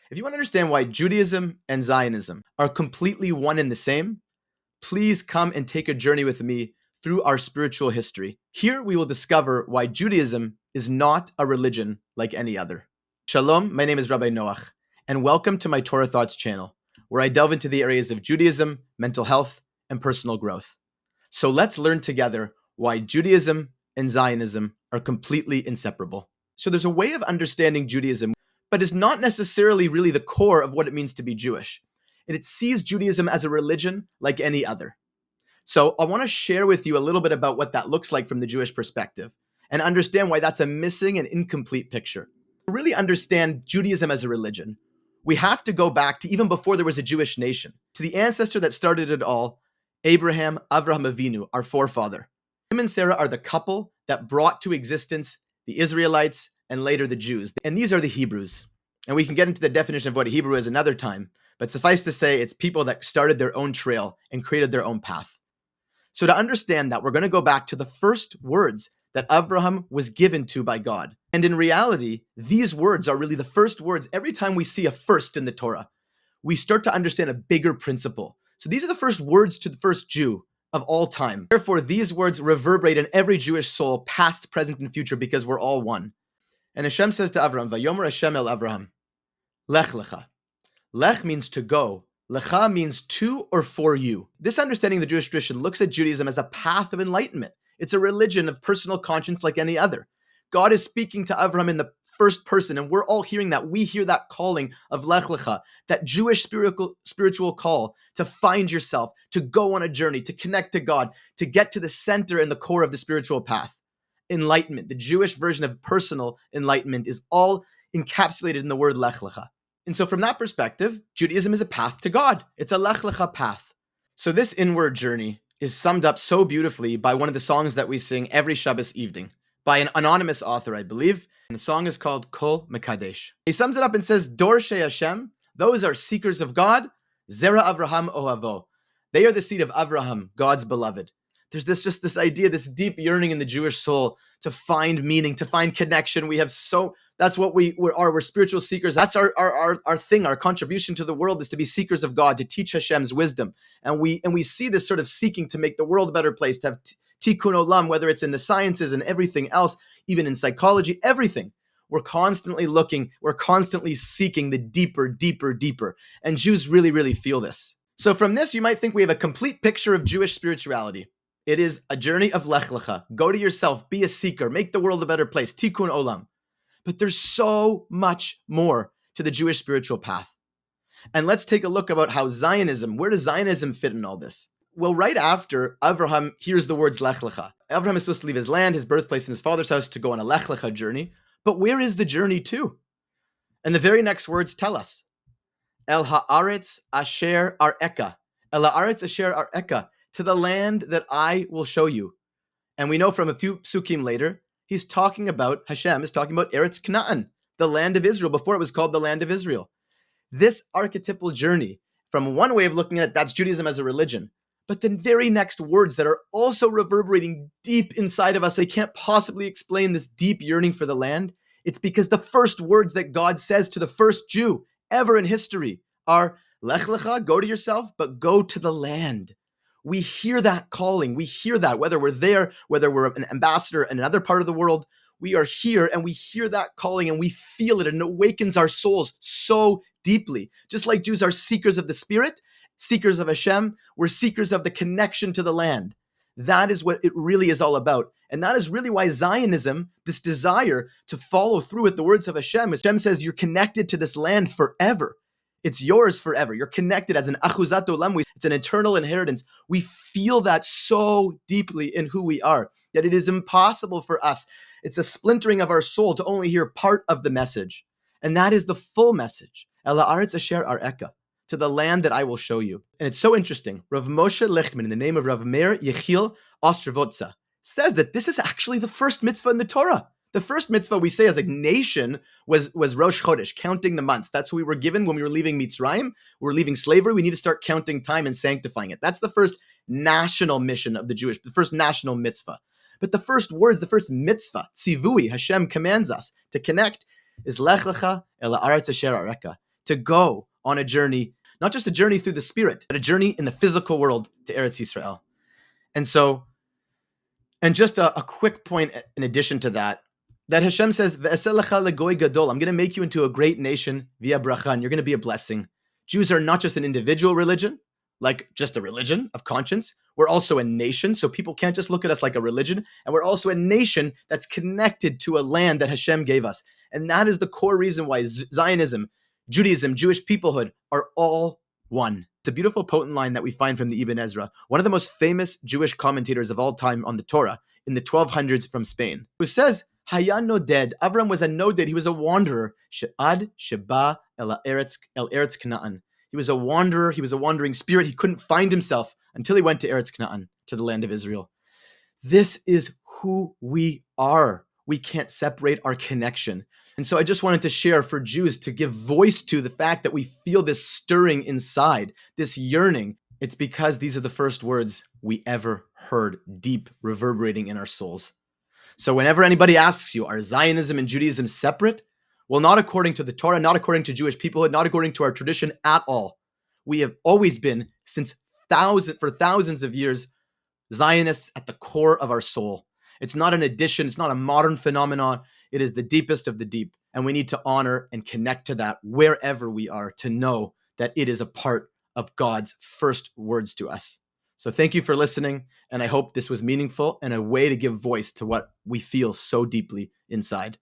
If you want to understand why Judaism and Zionism are completely one and the same, please come and take a journey with me through our spiritual history. Here we will discover why Judaism is not a religion like any other. Shalom, my name is Rabbi Noach, and welcome to my Torah Thoughts channel, where I delve into the areas of Judaism, mental health, and personal growth. So let's learn together why Judaism and Zionism are completely inseparable. So there's a way of understanding Judaism, but is not necessarily really the core of what it means to be Jewish. And it sees Judaism as a religion like any other. So I want to share with you a little bit about what that looks like from the Jewish perspective and understand why that's a missing and incomplete picture. To really understand Judaism as a religion, we have to go back to even before there was a Jewish nation, to the ancestor that started it all, Abraham, Avraham Avinu, our forefather. Him and Sarah are the couple that brought to existence the Israelites and later the Jews. And these are the Hebrews. And we can get into the definition of what a Hebrew is another time, but suffice to say, it's people that started their own trail and created their own path. So to understand that, we're going to go back to the first words that Avraham was given to by God. And in reality, these words are really the first words. Every time we see a first in the Torah, we start to understand a bigger principle. So these are the first words to the first Jew of all time. Therefore, these words reverberate in every Jewish soul, past, present, and future, because we're all one. And Hashem says to Avraham, Vayomer Hashem el Avraham, Lech lecha. Lech means to go. Lecha means to or for you. This understanding of the Jewish tradition looks at Judaism as a path of enlightenment. It's a religion of personal conscience like any other. God is speaking to Avraham in the first person, and we're all hearing that. We hear that calling of Lech lecha, that Jewish spiritual call to find yourself, to go on a journey, to connect to God, to get to the center and the core of the spiritual path. Enlightenment, the Jewish version of personal enlightenment, is all encapsulated in the word Lech lecha. And so from that perspective, Judaism is a path to God. It's a Lech lecha path. So this inward journey is summed up so beautifully by one of the songs that we sing every Shabbos evening, by an anonymous author, I believe. And the song is called Kol Mekadesh. He sums it up and says, Dorshei Hashem, those are seekers of God, Zera Avraham Ohavo. They are the seed of Avraham, God's beloved. There's this idea, this deep yearning in the Jewish soul to find meaning, to find connection. That's what we are. We're spiritual seekers. That's our thing. Our contribution to the world is to be seekers of God, to teach Hashem's wisdom. And we see this sort of seeking to make the world a better place, to have tikkun olam, whether it's in the sciences and everything else, even in psychology, everything. We're constantly looking, we're constantly seeking the deeper, deeper, deeper. And Jews really, really feel this. So from this, you might think we have a complete picture of Jewish spirituality. It is a journey of Lech lecha. Go to yourself, be a seeker, make the world a better place, tikkun olam. But there's so much more to the Jewish spiritual path. And let's take a look about how Zionism, where does Zionism fit in all this? Well, right after Avraham hears the words Lech lecha, Avraham is supposed to leave his land, his birthplace, and his father's house to go on a Lech lecha journey. But where is the journey to? And the very next words tell us, El haaretz asher ar'eka. El haaretz asher ar'eka. To the land that I will show you. And we know from a few psukim later, Hashem is talking about Eretz Canaan, the land of Israel, before it was called the land of Israel. This archetypal journey, from one way of looking at it, that's Judaism as a religion. But the very next words that are also reverberating deep inside of us, they can't possibly explain this deep yearning for the land. It's because the first words that God says to the first Jew ever in history are, Lech lecha, go to yourself, but go to the land. We hear that calling. We hear that, whether we're there, whether we're an ambassador in another part of the world, we are here and we hear that calling and we feel it, and it awakens our souls so deeply. Just like Jews are seekers of the Spirit, seekers of Hashem, we're seekers of the connection to the land. That is what it really is all about. And that is really why Zionism, this desire to follow through with the words of Hashem says you're connected to this land forever. It's yours forever. You're connected as an achuzat olam. It's an eternal inheritance. We feel that so deeply in who we are that it is impossible for us. It's a splintering of our soul to only hear part of the message. And that is the full message. El haaretz asher ar'eka, to the land that I will show you. And it's so interesting. Rav Moshe Lichtman, in the name of Rav Meir Yechiel Ostrovotza, says that this is actually the first mitzvah in the Torah. The first mitzvah we say as a nation was Rosh Chodesh, counting the months. That's what we were given when we were leaving Mitzrayim. We were leaving slavery. We need to start counting time and sanctifying it. That's the first national mission of the Jewish, the first national mitzvah. But the first words, the first mitzvah, tzivui, Hashem commands us to connect, is Lech lecha el haaretz asher ar'eka, to go on a journey, not just a journey through the spirit, but a journey in the physical world to Eretz Yisrael. And just a quick point in addition to that Hashem says, "Ve'aseh lecha legoy gadol," I'm going to make you into a great nation via bracha, and you're going to be a blessing. Jews are not just an individual religion, like just a religion of conscience. We're also a nation, so people can't just look at us like a religion. And we're also a nation that's connected to a land that Hashem gave us. And that is the core reason why Zionism, Judaism, Jewish peoplehood are all one. It's a beautiful, potent line that we find from the Ibn Ezra, one of the most famous Jewish commentators of all time on the Torah in the 1200s from Spain, who says, Haya noded, Avram was a noded, he was a wanderer, she'ad sheba el eretz Canaan. He was a wanderer, he was a wandering spirit, he couldn't find himself until he went to Eretz Canaan, to the land of Israel. This is who we are. We can't separate our connection. And so I just wanted to share for Jews to give voice to the fact that we feel this stirring inside, this yearning. It's because these are the first words we ever heard deep reverberating in our souls. So whenever anybody asks you, are Zionism and Judaism separate? Well, not according to the Torah, not according to Jewish peoplehood, not according to our tradition at all. We have always been, for thousands of years, Zionists at the core of our soul. It's not an addition, it's not a modern phenomenon. It is the deepest of the deep. And we need to honor and connect to that wherever we are, to know that it is a part of God's first words to us. So thank you for listening. And I hope this was meaningful and a way to give voice to what we feel so deeply inside.